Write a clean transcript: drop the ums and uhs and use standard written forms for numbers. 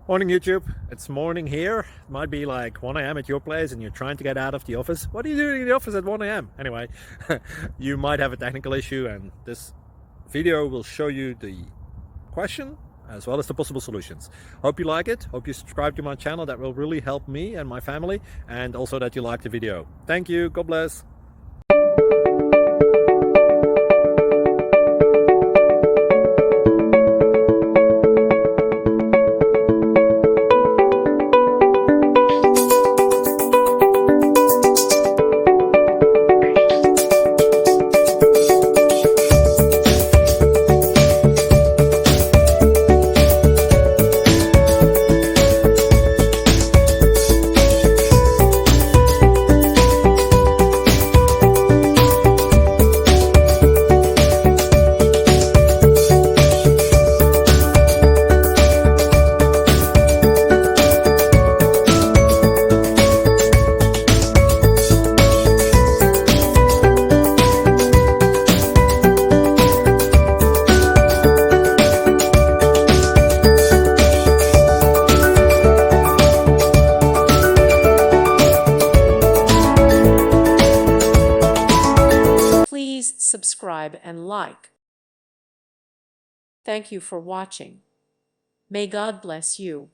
Morning YouTube, it's morning here. It might be like 1 a.m. at your place and you're trying to get out of the office. What are you doing in the office at 1 a.m.? Anyway, you might have a technical issue and this video will show you the question as well as the possible solutions. Hope you like it, hope you subscribe to my channel. That will really help me and my family, and also that you like the video. Thank you, God bless. Please subscribe and like. Thank you for watching. May God bless you.